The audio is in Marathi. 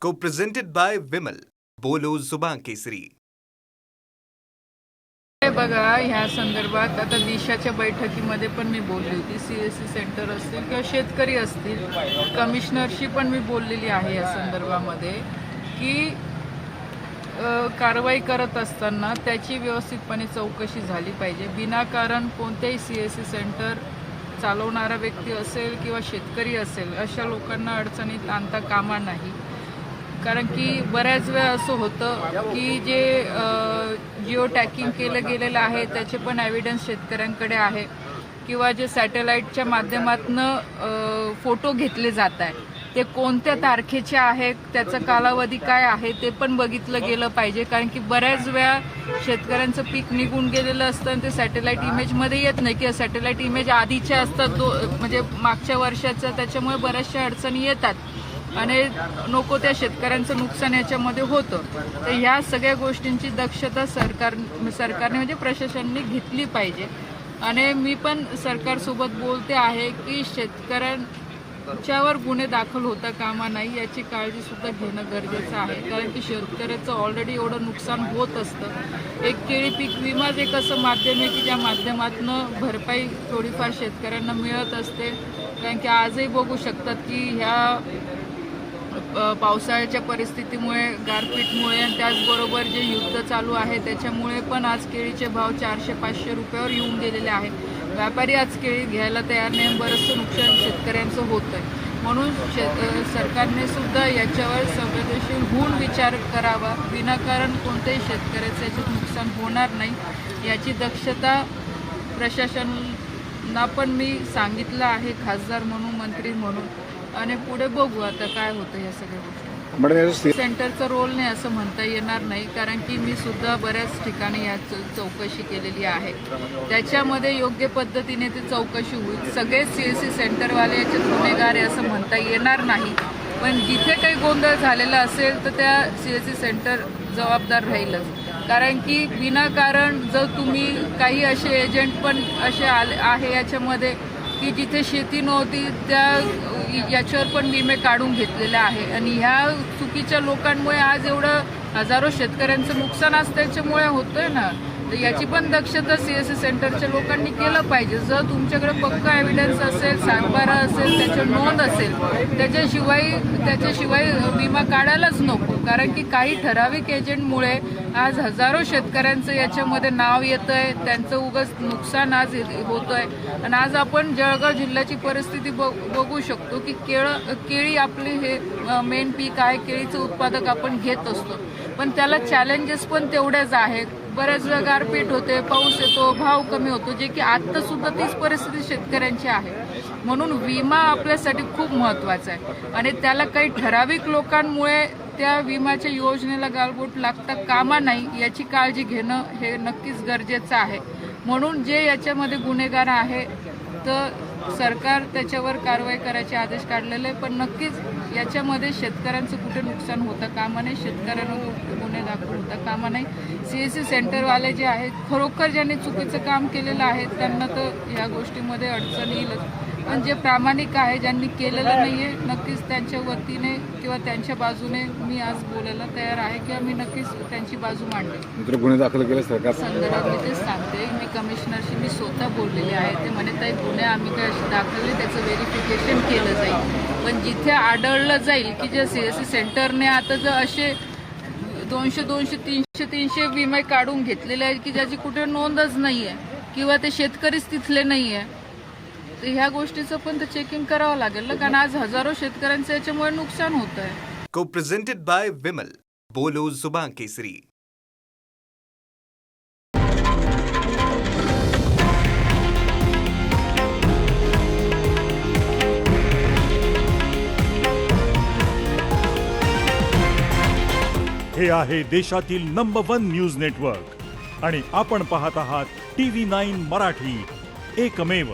Co-presented by Vimal. बोलो जुबान केसरी. बघा, ह्या संदर्भात आता दिशाच्या बैठकीमध्ये पण मी बोलली होती. CSC सेंटर असतील किंवा शेतकरी असतील, कमिशनरशी पण मी बोललेली आहे या संदर्भामध्ये की कारवाई करत असताना त्याची व्यवस्थितपणे चौकशी झाली पाहिजे. विनाकारण कोणत्याही CSC सेंटर चालवणारा व्यक्ती असेल किंवा शेतकरी असेल, अशा लोकांना अडचणीत आणता कामा नाही. कारण की बऱ्याच वेळा असं होतं की जे जिओ टॅगिंग केलं गेलेलं आहे त्याचे पण एव्हिडन्स शेतकऱ्यांकडे आहे, किंवा जे सॅटेलाईटच्या माध्यमातून फोटो घेतले जात आहे ते कोणत्या तारखेचे आहेत, त्याचा कालावधी काय आहे ते पण बघितलं गेलं पाहिजे. कारण की बऱ्याच वेळा शेतकऱ्यांचं पीक निघून गेलेलं असतं आणि ते सॅटेलाईट इमेजमध्ये येत नाही, किंवा सॅटेलाईट इमेज आधीच्या असतात म्हणजे मागच्या वर्षाचा, त्याच्यामुळे बऱ्याचशा अडचणी येतात आणि नको त्या शेतकऱ्यांचं नुकसान याच्यामध्ये होतं. तर ह्या सगळ्या गोष्टींची दक्षता सरकारने म्हणजे प्रशासनाने घेतली पाहिजे. आणि मी पण सरकारसोबत बोलते आहे की शेतकऱ्यांच्यावर गुन्हे दाखल होता कामा नाही, याची काळजी सुद्धा घेणं गरजेचं आहे. कारण की शेतकऱ्याचं ऑलरेडी एवढं नुकसान होत असतं. एक केळी पीक विमाच एक असं माध्यम आहे की ज्या माध्यमातून भरपाई थोडीफार शेतकऱ्यांना मिळत असते. कारण की आजही बघू शकतात की ह्या पावसाळ्याच्या परिस्थितीमुळे, गारपीटमुळे आणि त्याचबरोबर जे युद्ध चालू आहे त्याच्यामुळे पण आज केळीचे भाव 400-500 रुपयावर येऊन गेलेले आहेत. व्यापारी आज केळी घ्यायला तयार नाही, बरंचसं नुकसान शेतकऱ्यांचं होतं आहे. म्हणून सरकारने सुद्धा याच्यावर संवेदनशील होऊन विचार करावा. विनाकारण कोणत्याही शेतकऱ्याचं याच्यात नुकसान होणार नाही याची दक्षता प्रशासनाला पण मी सांगितलं आहे, खासदार म्हणून, मंत्री म्हणून. आणि पुढे बघू आता काय होतं या सगळ्या गोष्टी. सेंटरचा रोल नाही असं म्हणता येणार नाही, कारण की मी सुद्धा बऱ्याच ठिकाणी या चौकशी केलेली आहे. त्याच्यामध्ये योग्य पद्धतीने ती चौकशी होईल. सगळे CSC सेंटरवाले याच्यात गुन्हेगार आहे असं म्हणता येणार नाही, पण जिथे काही गोंधळ झालेला असेल तर त्या CSC सेंटर जबाबदार राहीलच. कारण की विनाकारण जर तुम्ही काही असे एजंट पण असे आहे याच्यामध्ये की जिथे शेती नव्हती त्या याच्यावर पण विमे काढून घेतलेले आहे. आणि ह्या चुकीच्या लोकांमुळे आज एवढं हजारो शेतकऱ्यांचं नुकसान आज त्याच्यामुळे होतंय ना. तर याची पण दक्षता CSC सेंटरच्या लोकांनी केलं पाहिजे. जर तुमच्याकडे पक्का एव्हिडन्स असेल, सातबारा असेल, त्याची नोंद असेल, त्याच्याशिवाय विमा काढायलाच नको. कारण की काही ठराविक एजंटमुळे आज हजारो शेतकऱ्यांचं याच्यामध्ये नाव येतं आहे, त्यांचं उगाच नुकसान आज होतं आहे. आणि आज आपण जळगाव जिल्ह्याची परिस्थिती बघू शकतो की केळी आपली हे मेन पीक आहे, केळीचं उत्पादक आपण घेत असतो, पण त्याला चॅलेंजेस पण तेवढ्याच आहेत. बऱ्याच वेळा गारपीट होते, पाऊस येतो, भाव कमी होतो, जे की आता सुद्धा तीच परिस्थिती शेतकऱ्यांची आहे. म्हणून विमा आपल्यासाठी खूप महत्त्वाचा आहे आणि त्याला काही ठराविक लोकांमुळे त्या विम्याच्या योजनेला गालबोट लागता कामा नाही याची काळजी घेणं हे नक्कीच गरजेचं आहे. म्हणून जे याच्यामध्ये गुन्हेगार आहे तर सरकार त्याच्यावर कारवाई करायचे आदेश काढलेले आहे, पण नक्कीच याच्यामध्ये शेतकऱ्यांचं कुठे नुकसान होतं कामा नाही, शेतकऱ्यांना गुन्हे दाखल होता कामा नाही. CSC सेंटरवाले जे आहेत, खरोखर ज्यांनी चुकीचं काम केलेलं आहे त्यांना तर या गोष्टीमध्ये अडचण येईलच, पण जे प्रामाणिक आहे, ज्यांनी केलेलं नाही आहे, नक्कीच त्यांच्या वतीने किंवा त्यांच्या बाजूने मी आज बोलायला तयार आहे किंवा मी नक्कीच त्यांची बाजू मांडेल. गुन्हे दाखल केले सरकार संदर्भात मी तेच सांगते. मी कमिशनरशी मी स्वतः बोललेले आहे. ते म्हणत आहे गुन्हे आम्ही काय दाखवले त्याचं व्हेरिफिकेशन केलं जाईल, पण जिथे आढळलं जाईल की जे CSC सेंटरने आता जर असे 200-300 विमे काढून घेतलेले आहेत की ज्याची कुठे नोंदच नाही आहे किंवा ते शेतकरीच तिथले नाही आहे, तर ह्या गोष्टीचं पण तर चेकिंग करावं लागेल ना. कारण आज हजारो शेतकऱ्यांचं याच्यामुळे नुकसान होत आहे. Co-presented by Vimal. बोलो जुबान केसरी. हे आहे देशातील नंबर 1 न्यूज नेटवर्क आणि आपण पाहत आहात TV9 मराठी, एकमेव.